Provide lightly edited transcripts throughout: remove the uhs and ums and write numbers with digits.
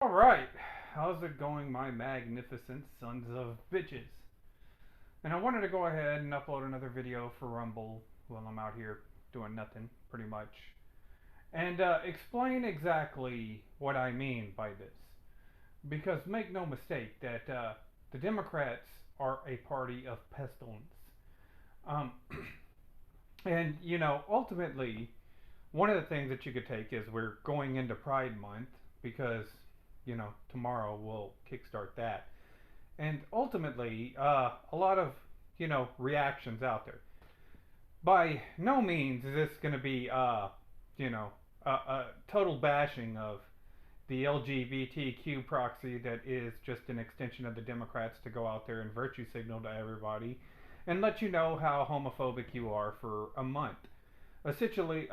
Alright, how's it going, my magnificent sons of bitches? And I wanted to go ahead and upload another video for Rumble while I'm out here doing nothing, pretty much, and explain exactly what I mean by this. Because make no mistake that the Democrats are a party of pestilence. Um, and, ultimately, one of the things that you could take is we're going into Pride Month because, tomorrow we'll kickstart that. And ultimately, a lot of, reactions out there. By no means is this going to be, a total bashing of the LGBTQ proxy that is just an extension of the Democrats to go out there and virtue signal to everybody and let you know how homophobic you are for a month. Essentially,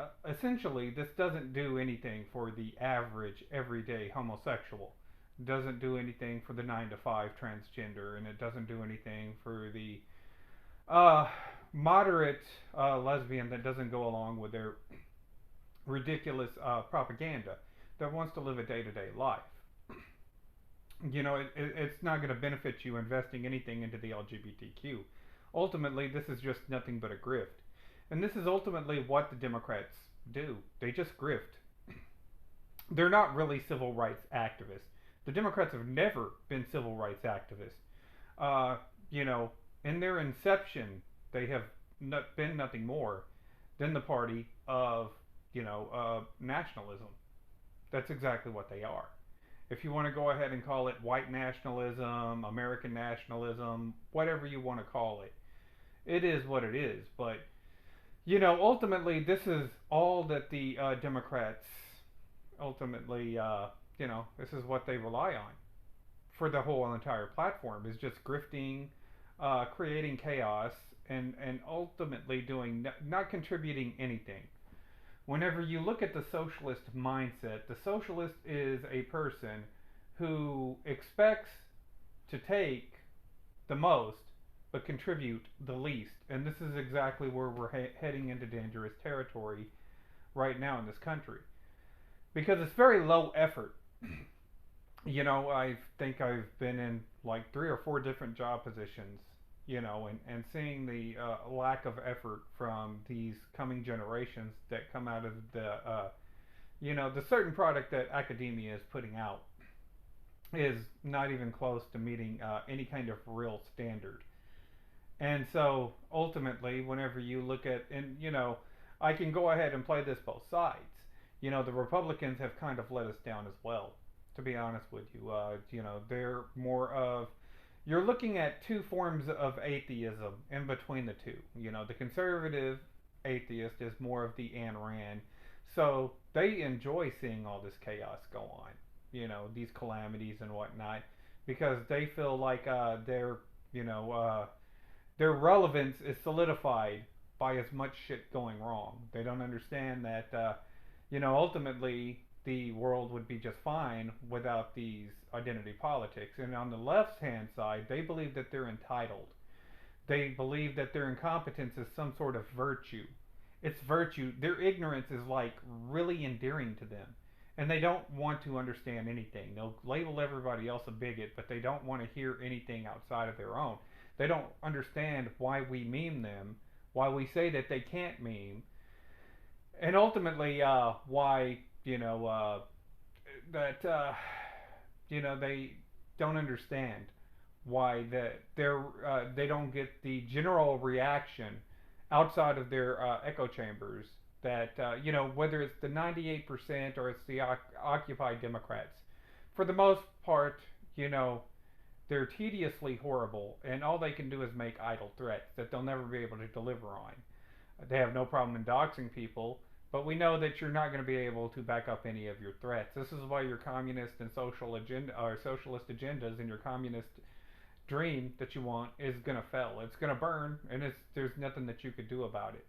this doesn't do anything for the average, everyday homosexual. It doesn't do anything for the 9 to 5 transgender, and it doesn't do anything for the uh, moderate lesbian that doesn't go along with their ridiculous propaganda that wants to live a day to day life. It's not going to benefit you investing anything into the LGBTQ. Ultimately, this is just nothing but a grift. And this is ultimately what the Democrats do. They just grift. They're not really civil rights activists. The Democrats have never been civil rights activists. Uh, in their inception, they have been nothing more than the party of, nationalism. That's exactly what they are. If you want to go ahead and call it white nationalism, American nationalism, whatever you want to call it, it is what it is. But ultimately, this is all that the Democrats ultimately, this is what they rely on for the whole entire platform is just grifting, creating chaos, and ultimately doing not contributing anything. Whenever you look at the socialist mindset, the socialist is a person who expects to take the most but contribute the least. And this is exactly where we're heading into dangerous territory right now in this country. Because it's very low effort. I think I've been in like 3 or 4 different job positions, and seeing the lack of effort from these coming generations that come out of the certain product that academia is putting out is not even close to meeting any kind of real standard. And so ultimately, whenever you look at, and I can go ahead and play this both sides. The Republicans have kind of let us down as well, to be honest with you. They're more of, you're looking at two forms of atheism in between the two. The conservative atheist is more of the Ayn Rand. So they enjoy seeing all this chaos go on, these calamities and whatnot, because they feel like their relevance is solidified by as much shit going wrong. They don't understand that, ultimately the world would be just fine without these identity politics. And on the left hand side, they believe that they're entitled. They believe that their incompetence is some sort of virtue. It's virtue. Their ignorance is like really endearing to them. And they don't want to understand anything. They'll label everybody else a bigot, but they don't want to hear anything outside of their own. They don't understand why we meme them, why we say that they can't meme, and ultimately why that they don't understand why they don't get the general reaction outside of their echo chambers that whether it's the 98% or it's the Occupy Democrats, for the most part, they're tediously horrible, and all they can do is make idle threats that they'll never be able to deliver on. They have no problem in doxing people, but we know that you're not going to be able to back up any of your threats. This is why your communist and social agenda, or socialist agendas, and your communist dream that you want is going to fail. It's going to burn, and there's nothing that you could do about it.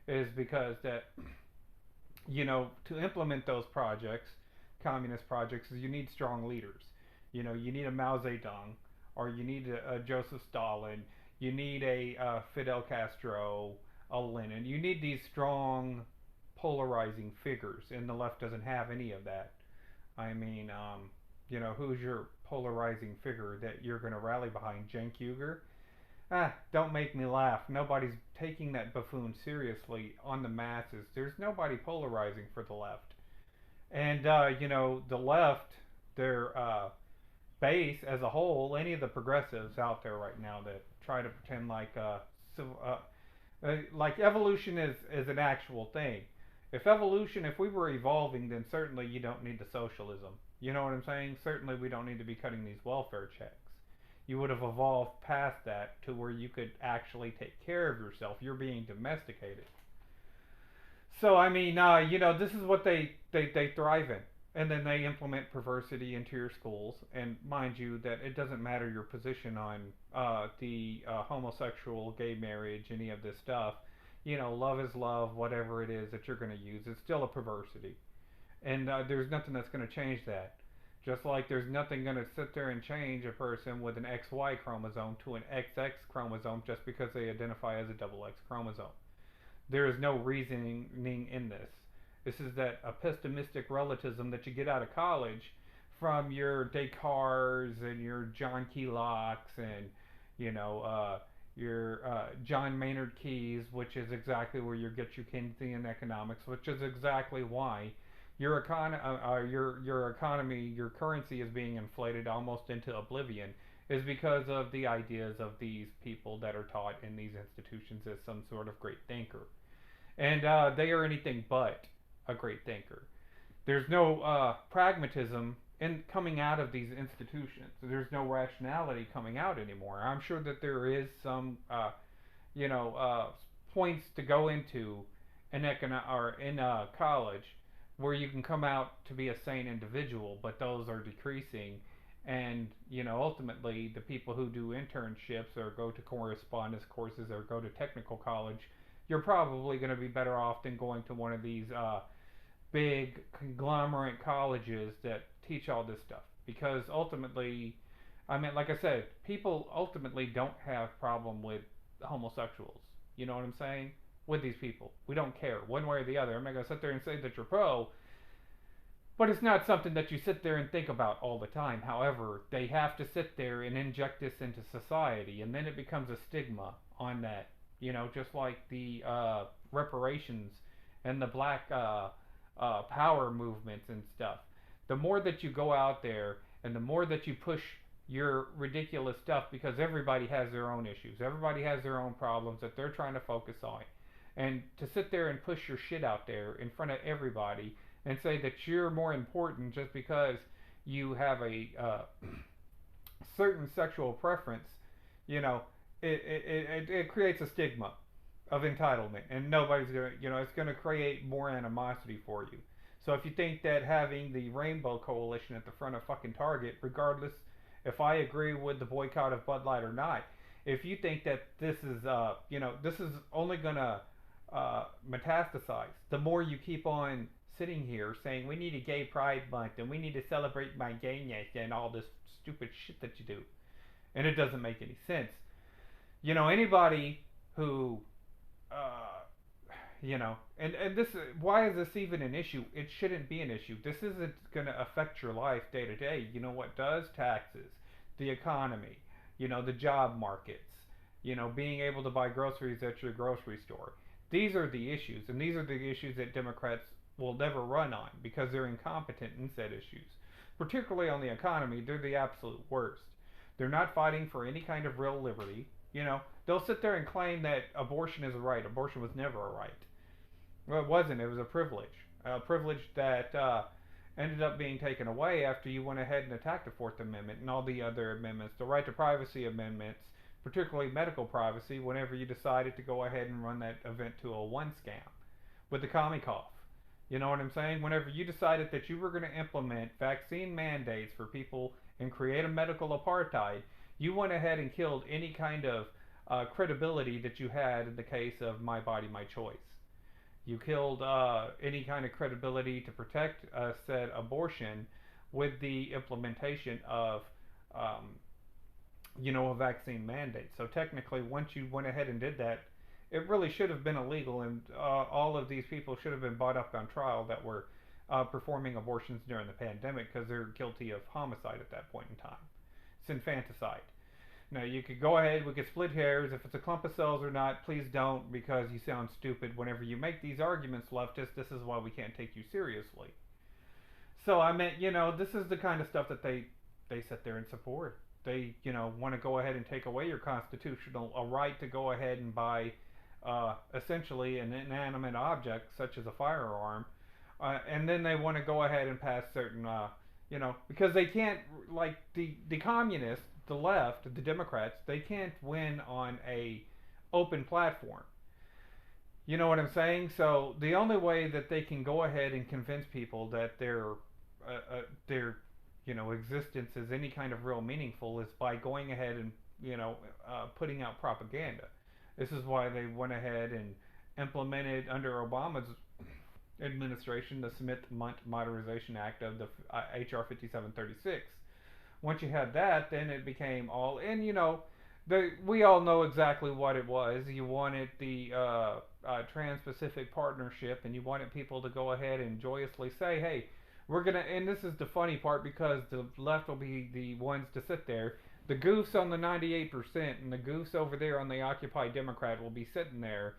It is because that to implement those projects, communist projects, is you need strong leaders. You need a Mao Zedong, or you need a Joseph Stalin. You need a Fidel Castro, a Lenin. You need these strong, polarizing figures, and the left doesn't have any of that. I mean, who's your polarizing figure that you're going to rally behind? Cenk Uygur? Don't make me laugh. Nobody's taking that buffoon seriously on the masses. There's nobody polarizing for the left. And, the left, their base as a whole, any of the progressives out there right now that try to pretend like evolution is an actual thing. If we were evolving, then certainly you don't need the socialism. You know what I'm saying? Certainly we don't need to be cutting these welfare checks. You would have evolved past that to where you could actually take care of yourself. You're being domesticated. So I mean, this is what they thrive in, and then they implement perversity into your schools. And mind you, that it doesn't matter your position on the homosexual, gay marriage, any of this stuff. Love is love, whatever it is that you're going to use. It's still a perversity, and there's nothing that's going to change that. Just like there's nothing going to sit there and change a person with an XY chromosome to an XX chromosome just because they identify as a double X chromosome. There is no reasoning in this. This is that epistemistic relativism that you get out of college from your Descartes and your John Key Locke's and your John Maynard Keynes, which is exactly where you get your Keynesian economics, which is exactly why your economy, your currency is being inflated almost into oblivion, is because of the ideas of these people that are taught in these institutions as some sort of great thinker. And they are anything but a great thinker. There's no pragmatism in coming out of these institutions. There's no rationality coming out anymore. I'm sure that there is some, points to go into in college where you can come out to be a sane individual, but those are decreasing. And ultimately, the people who do internships or go to correspondence courses or go to technical college, you're probably going to be better off than going to one of these big conglomerate colleges that teach all this stuff. Because ultimately, I mean, like I said, people ultimately don't have problem with homosexuals. You know what I'm saying? With these people, we don't care one way or the other. I'm not going to sit there and say that you're pro, but it's not something that you sit there and think about all the time. However, they have to sit there and inject this into society, and then it becomes a stigma on that. Just like the reparations and the black power movements and stuff. The more that you go out there and the more that you push your ridiculous stuff, because everybody has their own issues, everybody has their own problems that they're trying to focus on. And to sit there and push your shit out there in front of everybody and say that you're more important just because you have a certain sexual preference, it creates a stigma of entitlement, and nobody's gonna, it's gonna create more animosity for you. So if you think that having the Rainbow Coalition at the front of fucking Target, regardless if I agree with the boycott of Bud Light or not, if you think that this is, this is only gonna metastasize, the more you keep on sitting here saying we need a gay pride month and we need to celebrate my gayness and all this stupid shit that you do, and it doesn't make any sense. Anybody who, and this, why is this even an issue? It shouldn't be an issue. This isn't going to affect your life day to day. You know what does? Taxes, the economy, the job markets, being able to buy groceries at your grocery store. These are the issues, and these are the issues that Democrats will never run on because they're incompetent in said issues. Particularly on the economy, they're the absolute worst. They're not fighting for any kind of real liberty. They'll sit there and claim that abortion is a right. Abortion was never a right. Well, it wasn't. It was a privilege. A privilege that ended up being taken away after you went ahead and attacked the Fourth Amendment and all the other amendments, the right to privacy amendments, particularly medical privacy, whenever you decided to go ahead and run that event to a one scam with the commie cough. You know what I'm saying? Whenever you decided that you were going to implement vaccine mandates for people and create a medical apartheid, you went ahead and killed any kind of credibility that you had in the case of My Body, My Choice. You killed any kind of credibility to protect said abortion with the implementation of, a vaccine mandate. So technically, once you went ahead and did that, it really should have been illegal, and all of these people should have been brought up on trial that were performing abortions during the pandemic because they're guilty of homicide at that point in time. It's infanticide. Now, you could go ahead, we could split hairs. If it's a clump of cells or not, please don't, because you sound stupid whenever you make these arguments, leftists. This is why we can't take you seriously. So, I meant, this is the kind of stuff that they sit there and support. They, want to go ahead and take away your constitutional a right to go ahead and buy essentially an inanimate object, such as a firearm, and then they want to go ahead and pass certain, because they can't, like the communists, the left, the Democrats, they can't win on a open platform. You know what I'm saying? So the only way that they can go ahead and convince people that their existence is any kind of real meaningful is by going ahead and putting out propaganda. This is why they went ahead and implemented under Obama's administration the Smith-Mundt Modernization Act of the HR 5736. Once you had that, then it became all, and we all know exactly what it was. You wanted the Trans-Pacific Partnership, and you wanted people to go ahead and joyously say, hey, we're gonna, and this is the funny part because the left will be the ones to sit there. The goofs on the 98% and the goofs over there on the Occupy Democrat will be sitting there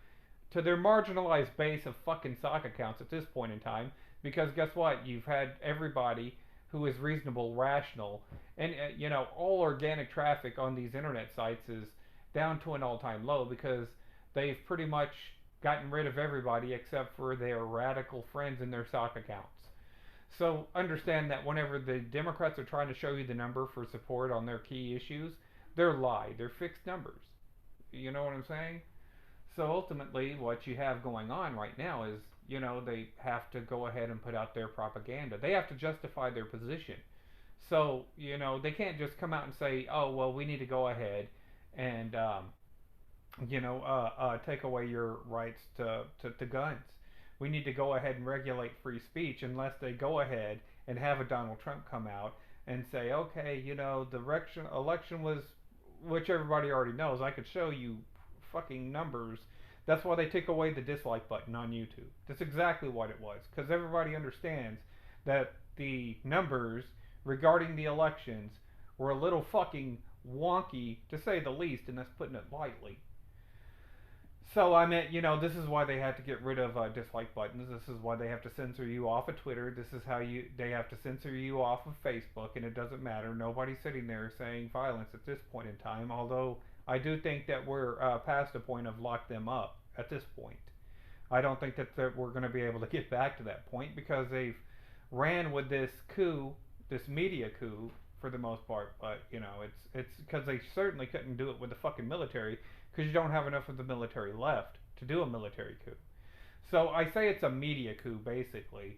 to their marginalized base of fucking sock accounts at this point in time, because guess what? You've had everybody who is reasonable, rational, and all organic traffic on these internet sites is down to an all-time low because they've pretty much gotten rid of everybody except for their radical friends in their sock accounts. So understand that whenever the Democrats are trying to show you the number for support on their key issues, they're lie. They're fixed numbers. You know what I'm saying? So ultimately, what you have going on right now is, they have to go ahead and put out their propaganda. They have to justify their position. So, they can't just come out and say, oh, well, we need to go ahead and, take away your rights to guns. We need to go ahead and regulate free speech unless they go ahead and have a Donald Trump come out and say, okay, the election was, which everybody already knows. I could show you fucking numbers. That's why they took away the dislike button on YouTube. That's exactly what it was. Because everybody understands that the numbers regarding the elections were a little fucking wonky, to say the least, and that's putting it lightly. So I meant, this is why they had to get rid of dislike buttons. This is why they have to censor you off of Twitter. This is how they have to censor you off of Facebook, and it doesn't matter. Nobody's sitting there saying violence at this point in time, although I do think that we're past the point of lock them up at this point. I don't think that we're going to be able to get back to that point because they've ran with this coup, this media coup, for the most part. But, it's because they certainly couldn't do it with the fucking military because you don't have enough of the military left to do a military coup. So I say it's a media coup, basically,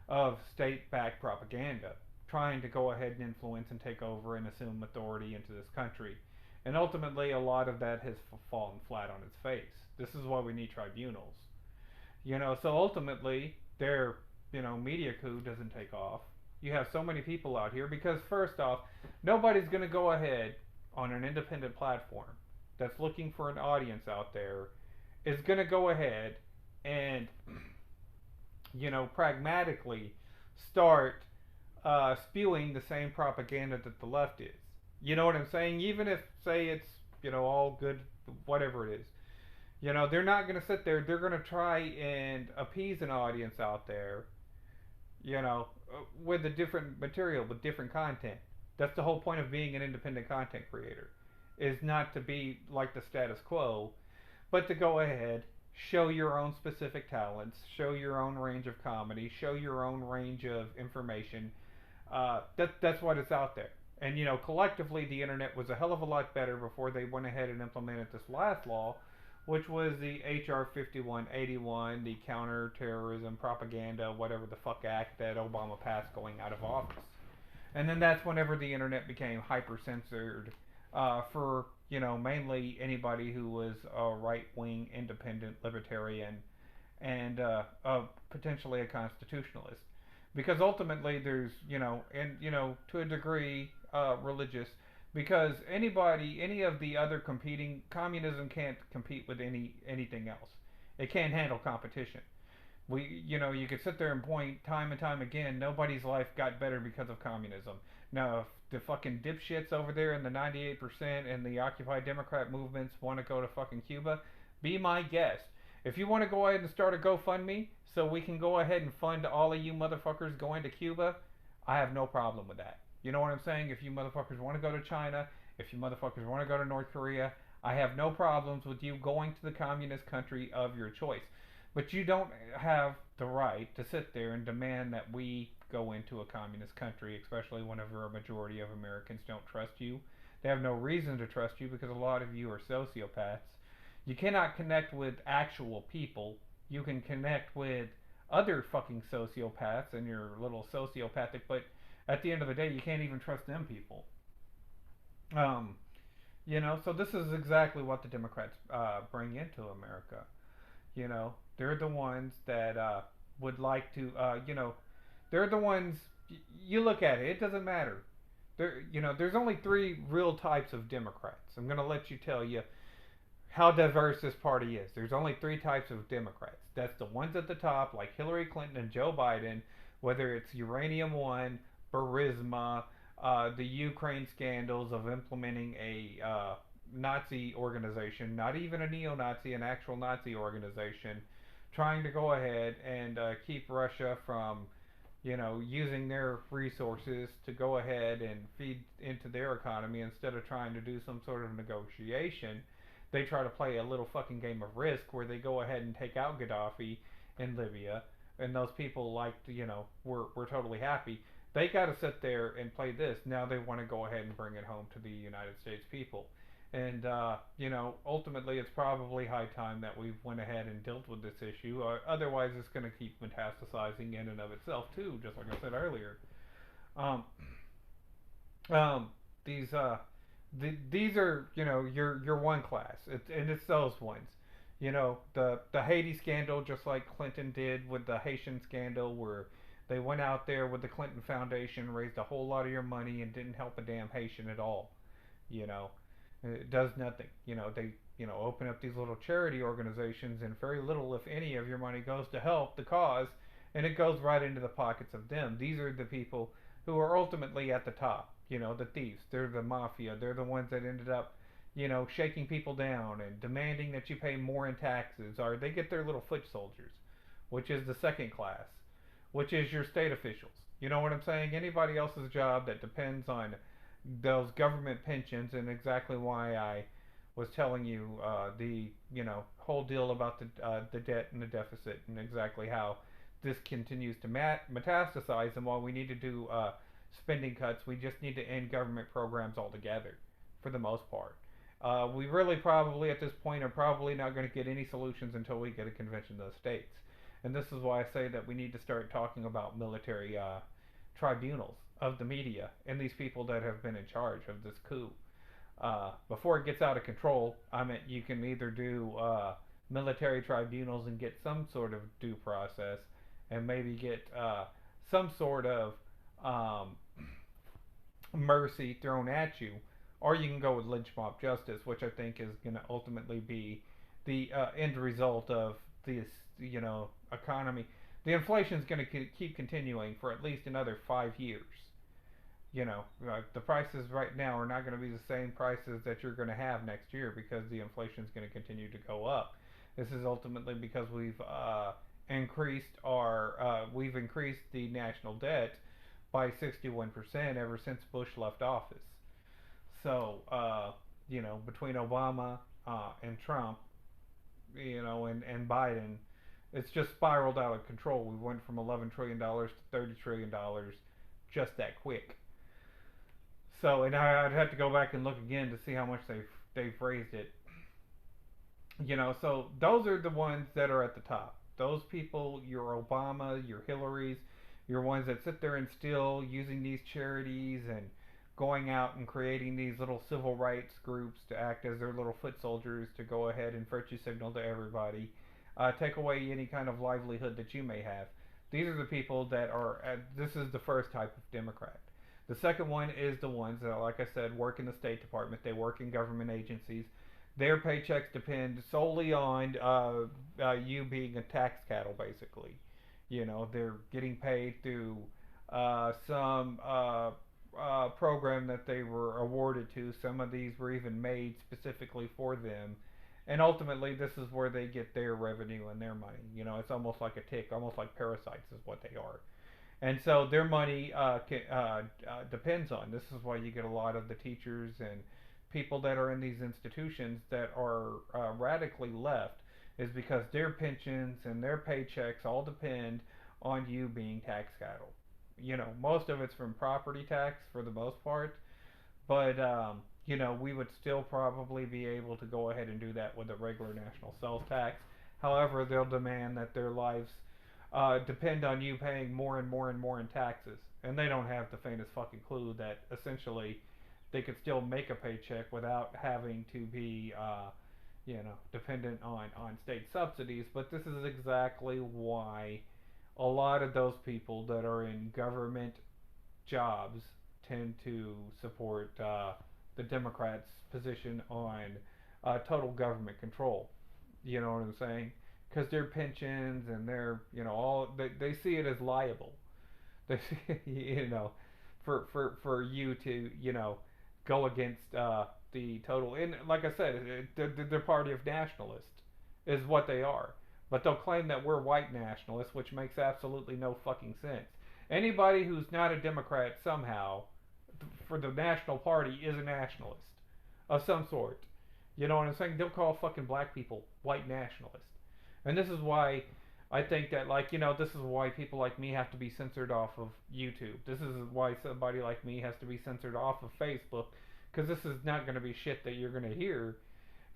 of state-backed propaganda, trying to go ahead and influence and take over and assume authority into this country. And ultimately, a lot of that has fallen flat on its face. This is why we need tribunals. So ultimately, their, media coup doesn't take off. You have so many people out here because, first off, nobody's going to go ahead on an independent platform that's looking for an audience out there is going to go ahead and, pragmatically start spewing the same propaganda that the left is. You know what I'm saying? Even if, say, it's, all good, whatever it is. They're not going to sit there. They're going to try and appease an audience out there, with a different material, with different content. That's the whole point of being an independent content creator, is not to be like the status quo, but to go ahead, show your own specific talents, show your own range of comedy, show your own range of information. That's what is out there. And, collectively, the internet was a hell of a lot better before they went ahead and implemented this last law, which was the HR 5181, the Counterterrorism Propaganda, whatever the fuck act that Obama passed going out of office. And then that's whenever the internet became hyper-censored for, mainly anybody who was a right-wing, independent, libertarian, and potentially a constitutionalist. Because ultimately there's, to a degree, religious, because any of the other competing, communism can't compete with anything else. It can't handle competition. You could sit there and point time and time again, nobody's life got better because of communism. Now, if the fucking dipshits over there in the 98% and the Occupy Democrat movements want to go to fucking Cuba, be my guest. If you want to go ahead and start a GoFundMe so we can go ahead and fund all of you motherfuckers going to Cuba, I have no problem with that. You know what I'm saying? If you motherfuckers want to go to China, if you motherfuckers want to go to North Korea, I have no problems with you going to the communist country of your choice. But you don't have the right to sit there and demand that we go into a communist country, especially whenever a majority of Americans don't trust you. They have no reason to trust you because a lot of you are sociopaths. You cannot connect with actual people. You can connect with other fucking sociopaths and your little sociopathic, but at the end of the day, you can't even trust them people. Um, so this is exactly what the Democrats bring into America. They're the ones that would like to, they're the ones. You look at it; it doesn't matter. There's only three real types of Democrats. I'm gonna let you tell you how diverse this party is. There's only three types of Democrats. That's the ones at the top, like Hillary Clinton and Joe Biden, whether it's Uranium One, Burisma, the Ukraine scandals of implementing a Nazi organization, not even a neo Nazi, an actual Nazi organization, trying to go ahead and keep Russia from using their resources to go ahead and feed into their economy instead of trying to do some sort of negotiation. They try to play a little fucking game of Risk where they go ahead and take out Gaddafi in Libya, and those people we're totally happy. They got to sit there and play this. Now they want to go ahead and bring it home to the United States people. And ultimately, it's probably high time that we went ahead and dealt with this issue. Otherwise, it's going to keep metastasizing in and of itself too, just like I said earlier. Um, um, these these are your one class, and it's those ones. The Haiti scandal, just like Clinton did with the Haitian scandal, where they went out there with the Clinton Foundation, raised a whole lot of your money, and didn't help a damn Haitian at all. You know, it does nothing. They open up these little charity organizations, and very little, if any, of your money goes to help the cause, and it goes right into the pockets of them. These are the people who are ultimately at the top. The thieves. They're the mafia. They're the ones that ended up, shaking people down and demanding that you pay more in taxes, or they get their little foot soldiers, which is the second class, which is your state officials. You know what I'm saying? Anybody else's job that depends on those government pensions, and exactly why I was telling you the whole deal about the debt and the deficit, and exactly how this continues to metastasize, and while we need to do spending cuts, we just need to end government programs altogether, for the most part. We really probably at this point are probably not going to get any solutions until we get a convention of the states, and this is why I say that we need to start talking about military tribunals of the media and these people that have been in charge of this coup. Before it gets out of control, I mean, you can either do military tribunals and get some sort of due process, and maybe get some sort of um, mercy thrown at you, or you can go with lynch mob justice, which I think is going to ultimately be the end result of this, economy. The inflation is going to keep continuing for at least another 5 years. The prices right now are not going to be the same prices that you're going to have next year because the inflation is going to continue to go up. This is ultimately because we've increased the national debt by 61% ever since Bush left office. So, between Obama and Trump, and Biden, it's just spiraled out of control. We went from $11 trillion to $30 trillion just that quick. So, and I'd have to go back and look again to see how much they've raised it. So those are the ones that are at the top. Those people, your Obama, your Hillarys, your ones that sit there and still using these charities and going out and creating these little civil rights groups to act as their little foot soldiers to go ahead and virtue signal to everybody, take away any kind of livelihood that you may have. These are the people that are. This is the first type of Democrat. The second one is the ones that, like I said, work in the State Department. They work in government agencies. Their paychecks depend solely on you being a tax cattle, basically. They're getting paid through some program that they were awarded to. Some of these were even made specifically for them. And ultimately, this is where they get their revenue and their money. It's almost like a tick, almost like parasites is what they are. And so their money depends on. This is why you get a lot of the teachers and people that are in these institutions that are radically left, is because their pensions and their paychecks all depend on you being tax cattle. Most of it's from property tax for the most part, but we would still probably be able to go ahead and do that with a regular national sales tax. However, they'll demand that their lives depend on you paying more and more and more in taxes. And they don't have the faintest fucking clue that essentially they could still make a paycheck without having to be, dependent on state subsidies. But this is exactly why a lot of those people that are in government jobs tend to support the Democrats' position on total government control. You know what I'm saying? Because their pensions and their, all they see it as liable. They see, for you to, go against the total. And like I said, they're party of nationalists is what they are. But they'll claim that we're white nationalists, which makes absolutely no fucking sense. Anybody who's not a Democrat somehow, for the National Party, is a nationalist of some sort. You know what I'm saying? They'll call fucking black people white nationalists. And this is why I think that, this is why people like me have to be censored off of YouTube. This is why somebody like me has to be censored off of Facebook. Because this is not going to be shit that you're going to hear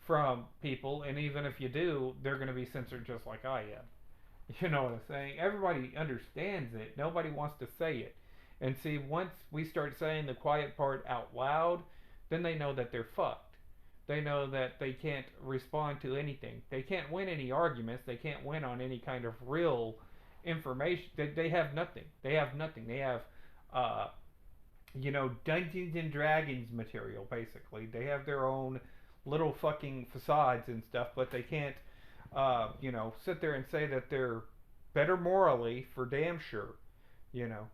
from people. And even if you do, they're going to be censored just like I am. You know what I'm saying? Everybody understands it. Nobody wants to say it. And see, once we start saying the quiet part out loud, then they know that they're fucked. They know that they can't respond to anything. They can't win any arguments. They can't win on any kind of real information. They have nothing. They have nothing. They have, Dungeons and Dragons material, basically. They have their own little fucking facades and stuff, but they can't, sit there and say that they're better morally for damn sure.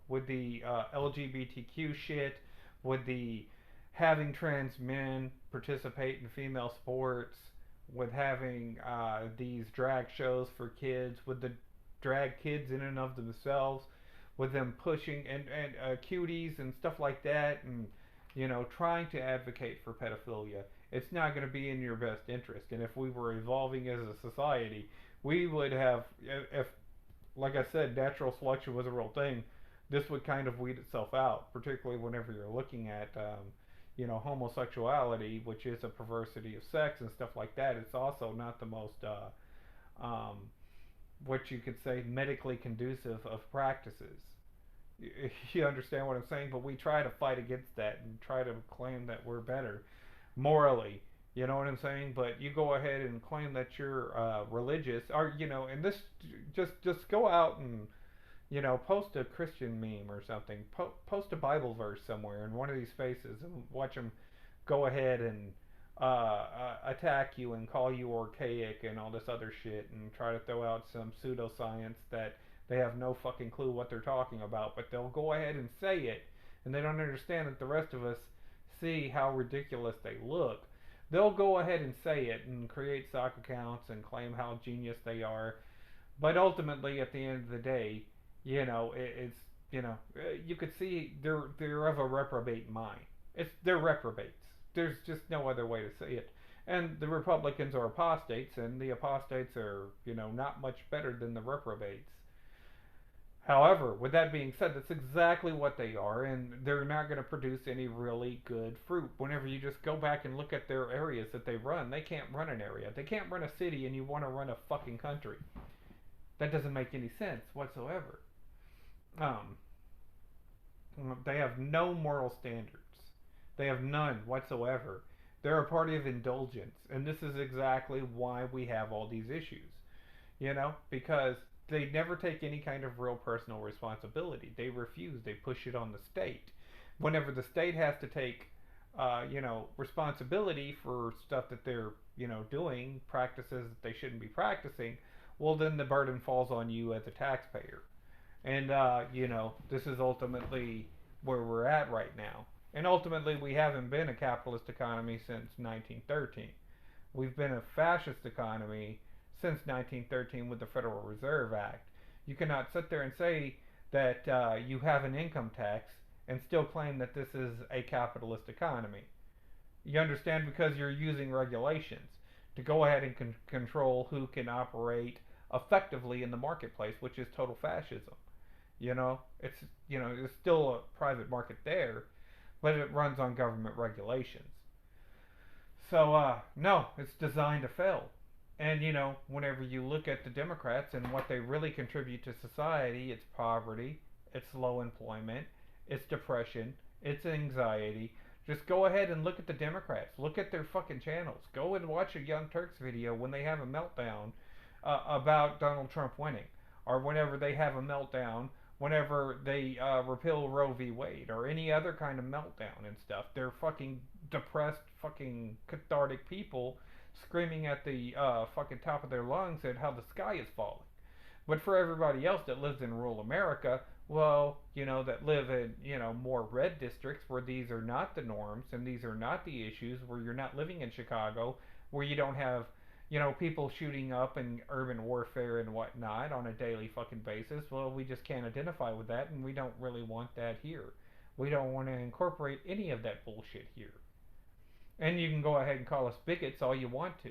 With the LGBTQ shit, with the having trans men participate in female sports, with having these drag shows for kids, with the drag kids in and of themselves, with them pushing and cuties and stuff like that, and trying to advocate for pedophilia. It's not going to be in your best interest. And if we were evolving as a society, we would have, if like I said, natural selection was a real thing, this would kind of weed itself out, particularly whenever you're looking at, homosexuality, which is a perversity of sex and stuff like that. It's also not the most, what you could say, medically conducive of practices. You understand what I'm saying? But we try to fight against that and try to claim that we're better morally. You know what I'm saying? But you go ahead and claim that you're religious, or and this just go out and post a Christian meme or something. Post a Bible verse somewhere in one of these spaces and watch them go ahead and attack you and call you archaic and all this other shit and try to throw out some pseudoscience that they have no fucking clue what they're talking about, but they'll go ahead and say it, and they don't understand that the rest of us see how ridiculous they look. They'll go ahead and say it and create sock accounts and claim how genius they are, but ultimately, at the end of the day, it's you could see they're of a reprobate mind. They're reprobates. There's just no other way to say it. And the Republicans are apostates, and the apostates are not much better than the reprobates. However, with that being said, that's exactly what they are, and they're not going to produce any really good fruit. Whenever you just go back and look at their areas that they run, they can't run an area. They can't run a city, and you want to run a fucking country. That doesn't make any sense whatsoever. Um, they have no moral standards. They have none whatsoever. They're a party of indulgence, and this is exactly why we have all these issues. Because they never take any kind of real personal responsibility. They refuse. They push it on the state. Whenever the state has to take, responsibility for stuff that they're doing practices that they shouldn't be practicing, well, then the burden falls on you as a taxpayer. And, this is ultimately where we're at right now. And ultimately, we haven't been a capitalist economy since 1913. We've been a fascist economy since 1913 with the Federal Reserve Act. You cannot sit there and say that you have an income tax and still claim that this is a capitalist economy. You understand, because you're using regulations to go ahead and control who can operate effectively in the marketplace, which is total fascism. There's still a private market there, but it runs on government regulations. So no, it's designed to fail. And whenever you look at the Democrats and what they really contribute to society, it's poverty, it's low employment, it's depression, it's anxiety. Just go ahead and look at the Democrats. Look at their fucking channels. Go and watch a Young Turks video when they have a meltdown about Donald Trump winning, or whenever they have a meltdown whenever they repeal Roe v. Wade, or any other kind of meltdown and stuff. They're fucking depressed, fucking cathartic people screaming at the fucking top of their lungs at how the sky is falling. But for everybody else that lives in rural America, well, that live in, more red districts where these are not the norms and these are not the issues, where you're not living in Chicago, where you don't have, people shooting up in urban warfare and whatnot on a daily fucking basis. Well, we just can't identify with that, and we don't really want that here. We don't want to incorporate any of that bullshit here. And you can go ahead and call us bigots all you want to.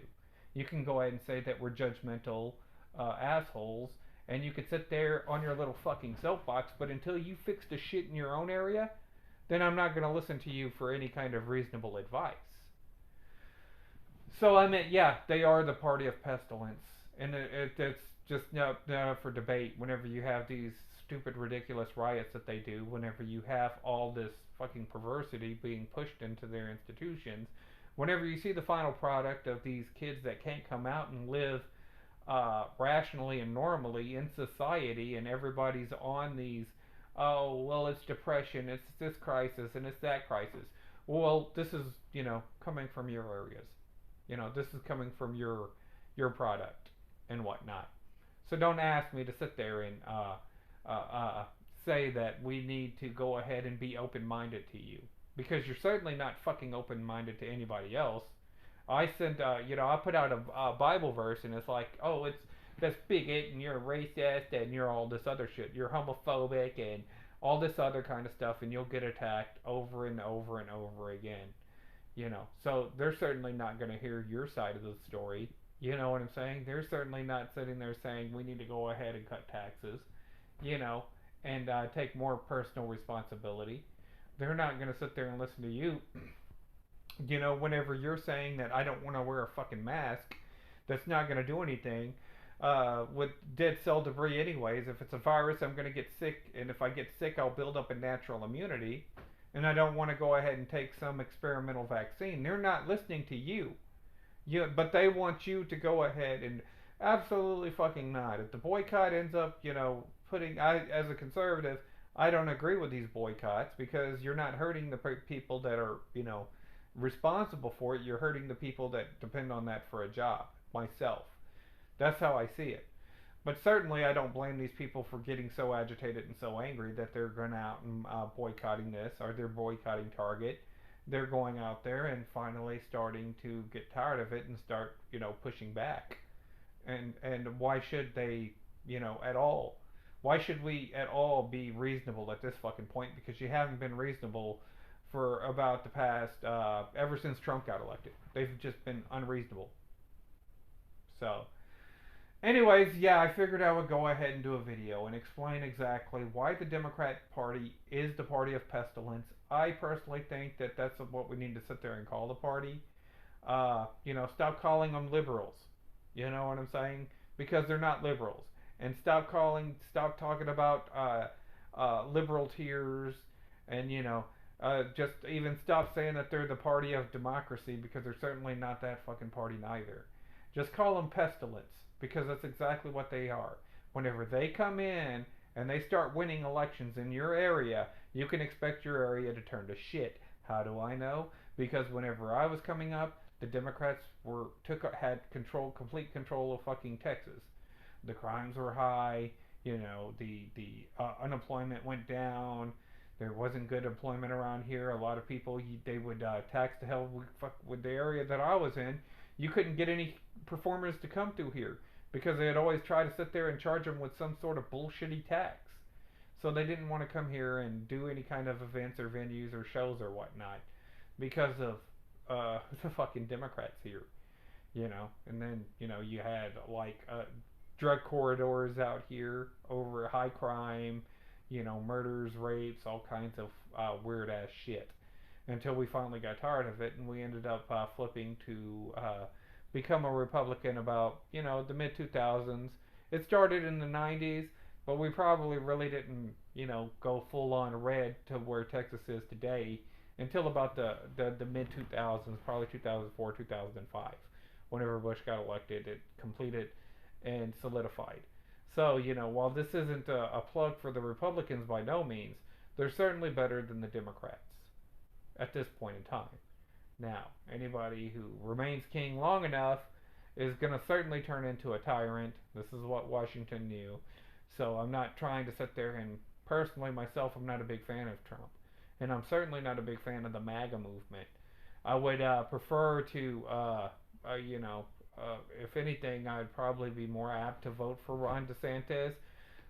You can go ahead and say that we're judgmental assholes, and you could sit there on your little fucking soapbox, but until you fix the shit in your own area, then I'm not going to listen to you for any kind of reasonable advice. So I mean, yeah, they are the party of pestilence, and it's just not up for debate. Whenever you have these stupid, ridiculous riots that they do, whenever you have all this fucking perversity being pushed into their institutions, whenever you see the final product of these kids that can't come out and live rationally and normally in society, and everybody's on these, oh, well, it's depression, it's this crisis, and it's that crisis. Well, this is, coming from your areas. This is coming from your product and whatnot. So don't ask me to sit there and say that we need to go ahead and be open-minded to you, because you're certainly not fucking open-minded to anybody else. I sent, I put out a Bible verse, and it's like, oh, that's bigot, and you're a racist, and you're all this other shit. You're homophobic, and all this other kind of stuff, and you'll get attacked over and over and over again. So they're certainly not going to hear your side of the story. You know what I'm saying? They're certainly not sitting there saying we need to go ahead and cut taxes, and take more personal responsibility. They're not going to sit there and listen to you. Whenever you're saying that I don't want to wear a fucking mask, that's not going to do anything with dead cell debris anyways. If it's a virus, I'm going to get sick, and if I get sick, I'll build up a natural immunity, and I don't want to go ahead and take some experimental vaccine. They're not listening to you. But they want you to go ahead and absolutely fucking not. If the boycott ends up, as a conservative, I don't agree with these boycotts, because you're not hurting the people that are, responsible for it. You're hurting the people that depend on that for a job. Myself. That's how I see it. But certainly I don't blame these people for getting so agitated and so angry that they're going out and boycotting this, or they're boycotting Target. They're going out there and finally starting to get tired of it and start, pushing back. And why should they, at all? Why should we at all be reasonable at this fucking point? Because you haven't been reasonable for about the past, ever since Trump got elected. They've just been unreasonable. So, anyways, yeah, I figured I would go ahead and do a video and explain exactly why the Democrat Party is the party of pestilence. I personally think that that's what we need to sit there and call the party. Stop calling them liberals. You know what I'm saying? Because they're not liberals. And stop talking about liberal tears, and just even stop saying that they're the party of democracy, because they're certainly not that fucking party neither. Just call them pestilence, because that's exactly what they are. Whenever they come in and they start winning elections in your area, you can expect your area to turn to shit. How do I know? Because whenever I was coming up, The Democrats had complete control of fucking Texas. The crimes were high. The unemployment went down. There wasn't good employment around here. A lot of people they would tax the hell with the area that I was in. You couldn't get any performers to come through here because they'd always try to sit there and charge them with some sort of bullshitty tax. So they didn't want to come here and do any kind of events or venues or shows or whatnot because of the fucking Democrats here. And then you had like drug corridors out here over high crime, murders, rapes, all kinds of weird ass shit. Until we finally got tired of it, and we ended up flipping to become a Republican about the mid 2000s. It started in the 90s, but we probably really didn't go full on red to where Texas is today until about the mid 2000s, probably 2004, 2005. Whenever Bush got elected, it completed and solidified. So, while this isn't a plug for the Republicans by no means, they're certainly better than the Democrats at this point in time. Now, anybody who remains king long enough is going to certainly turn into a tyrant. This is what Washington knew. So I'm not trying to sit there and personally myself, I'm not a big fan of Trump. And I'm certainly not a big fan of the MAGA movement. I would prefer to, if anything, I'd probably be more apt to vote for Ron DeSantis.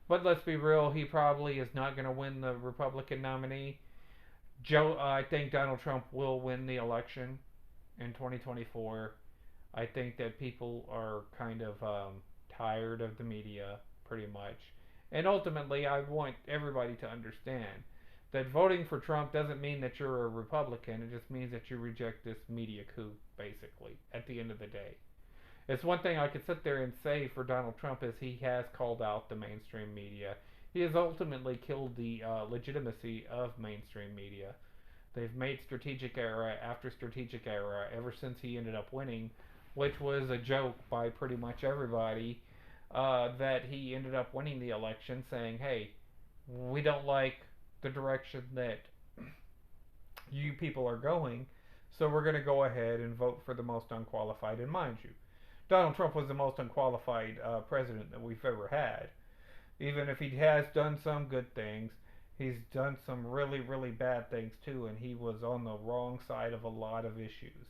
But let's be real, he probably is not going to win the Republican nominee. I think Donald Trump will win the election in 2024. I think that people are kind of tired of the media, pretty much. And ultimately, I want everybody to understand that voting for Trump doesn't mean that you're a Republican. It just means that you reject this media coup, basically, at the end of the day. It's one thing I could sit there and say for Donald Trump is he has called out the mainstream media. He has ultimately killed the legitimacy of mainstream media. They've made strategic error after strategic error ever since he ended up winning, which was a joke by pretty much everybody that he ended up winning the election, saying, hey, we don't like the direction that you people are going, so we're going to go ahead and vote for the most unqualified. And mind you, Donald Trump was the most unqualified president that we've ever had. Even if he has done some good things, he's done some really, really bad things too, and he was on the wrong side of a lot of issues.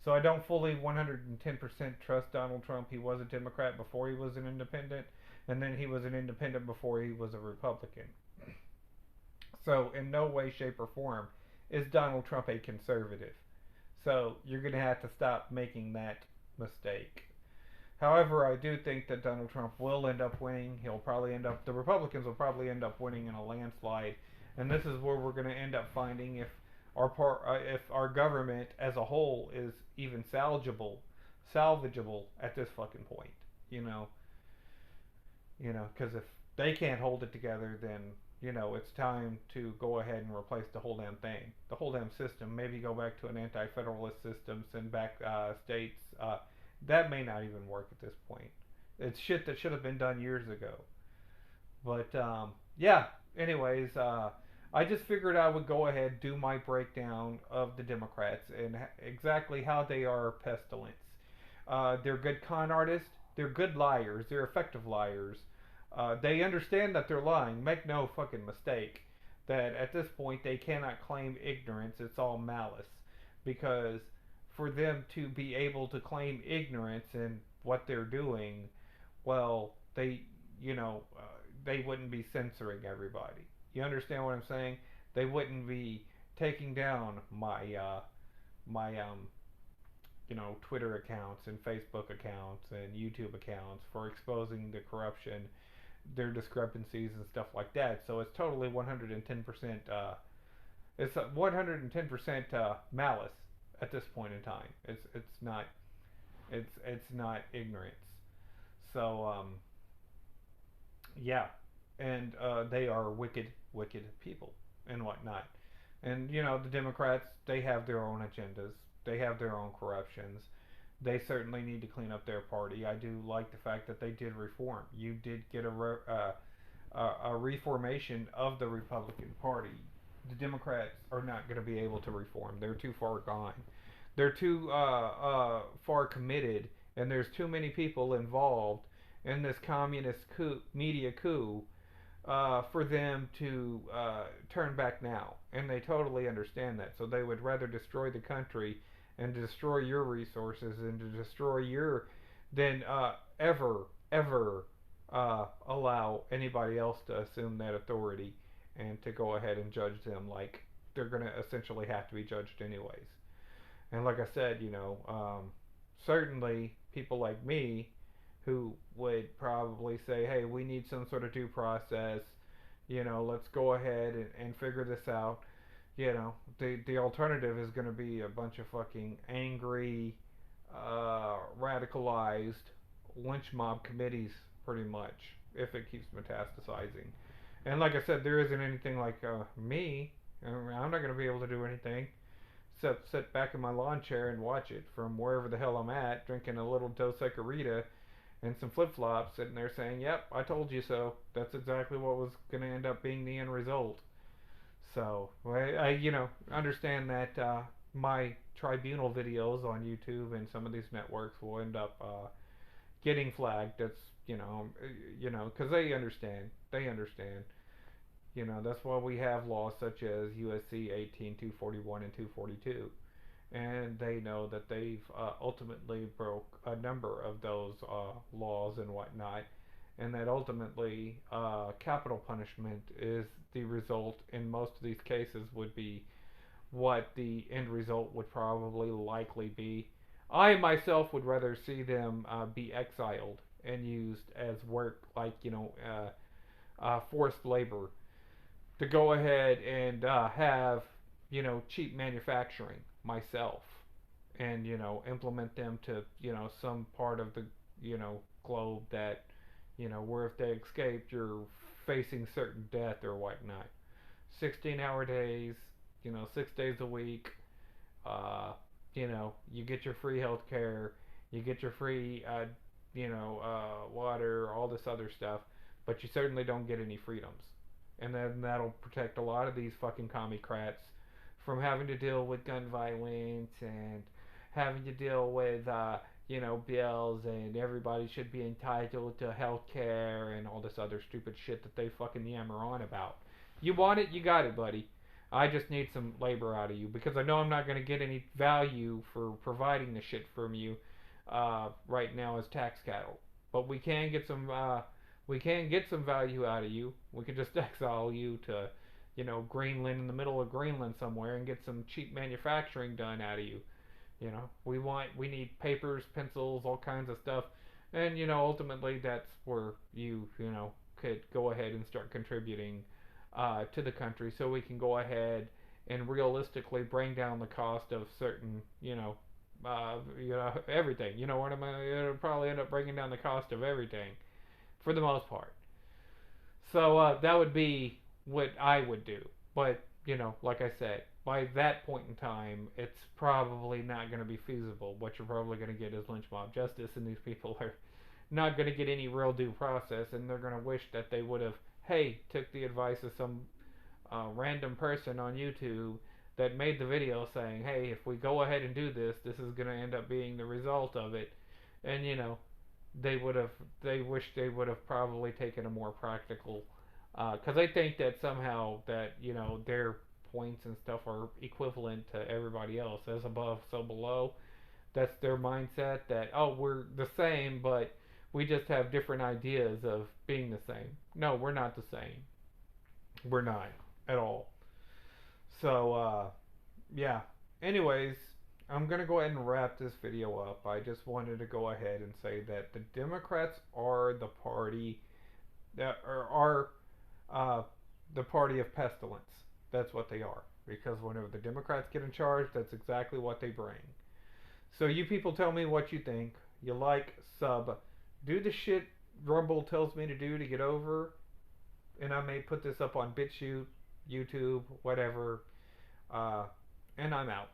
So I don't fully 110% trust Donald Trump. He was a Democrat before he was an independent, and then he was an independent before he was a Republican. So in no way, shape, or form is Donald Trump a conservative. So you're going to have to stop making that mistake. However, I do think that Donald Trump will end up winning. The Republicans will probably end up winning in a landslide. And this is where we're going to end up finding if our government as a whole is even salvageable at this fucking point. Because if they can't hold it together, then it's time to go ahead and replace the whole damn thing, the whole damn system. Maybe go back to an anti-federalist system, send back states. That may not even work at this point. It's shit that should have been done years ago. But yeah. Anyways, I just figured I would go ahead and do my breakdown of the Democrats and exactly how they are pestilence. They're good con artists. They're good liars. They're effective liars. They understand that they're lying. Make no fucking mistake that at this point they cannot claim ignorance. It's all malice. Because for them to be able to claim ignorance in what they're doing, well, they wouldn't be censoring everybody. You understand what I'm saying? They wouldn't be taking down my Twitter accounts and Facebook accounts and YouTube accounts for exposing the corruption, their discrepancies and stuff like that. So it's totally 110%. It's 110% malice at this point in time. It's not ignorance. So yeah, and they are wicked people and whatnot. And the Democrats, they have their own agendas. They have their own corruptions. They certainly need to clean up their party. I do like the fact that they did reform. You did get a reformation of the Republican Party. The Democrats are not going to be able to reform. They're too far gone. They're too far committed, and there's too many people involved in this communist media coup for them to turn back now. And they totally understand that. So they would rather destroy the country and destroy your resources and to destroy your than ever allow anybody else to assume that authority and to go ahead and judge them like they're going to essentially have to be judged anyways. And like I said, certainly people like me who would probably say, hey, we need some sort of due process. Let's go ahead and figure this out. The alternative is going to be a bunch of fucking angry, radicalized lynch mob committees, pretty much, if it keeps metastasizing. And like I said, there isn't anything like me. I'm not going to be able to do anything except sit back in my lawn chair and watch it from wherever the hell I'm at, drinking a little Dos Equis and some flip flops, sitting there saying, "Yep, I told you so." That's exactly what was going to end up being the end result. So I understand that my tribunal videos on YouTube and some of these networks will end up getting flagged. That's because they understand. They understand. That's why we have laws such as USC 18241 and 242, and they know that they've ultimately broke a number of those laws and whatnot, and that ultimately capital punishment is the result in most of these cases would be what the end result would probably likely be. I myself would rather see them be exiled and used as work, like forced labor, to go ahead and have cheap manufacturing myself, and implement them to some part of the globe that where if they escaped you're facing certain death or whatnot. 16-hour days, 6 days a week. You get your free health care, you get your free water, all this other stuff, but you certainly don't get any freedoms. And then that'll protect a lot of these fucking commie crats from having to deal with gun violence and having to deal with bills, and everybody should be entitled to health care and all this other stupid shit that they fucking yammer on about. You want it, you got it, buddy. I just need some labor out of you because I know I'm not going to get any value for providing the shit from you right now as tax cattle. But we can get some value out of you. We can just exile you to, Greenland, in the middle of Greenland somewhere, and get some cheap manufacturing done out of you. We need papers, pencils, all kinds of stuff, and ultimately that's where you could go ahead and start contributing to the country, so we can go ahead and realistically bring down the cost of certain, everything. You know what I mean? It'll probably end up bringing down the cost of everything for the most part. So that would be what I would do. But, like I said, by that point in time, it's probably not going to be feasible. What you're probably going to get is lynch mob justice, and these people are not going to get any real due process, and they're going to wish that they would have, hey, took the advice of some random person on YouTube that made the video saying, hey, if we go ahead and do this, this is going to end up being the result of it. And, they wish they would have probably taken a more practical, because I think that somehow that their points and stuff are equivalent to everybody else, as above so below. That's their mindset, that we're the same, but we just have different ideas of being the same. No, we're not the same. We're not at all. So yeah. Anyways, I'm going to go ahead and wrap this video up. I just wanted to go ahead and say that the Democrats are the party that are the party of pestilence. That's what they are. Because whenever the Democrats get in charge, that's exactly what they bring. So you people tell me what you think. You like, sub, do the shit Rumble tells me to do to get over. And I may put this up on BitChute, YouTube, whatever. And I'm out.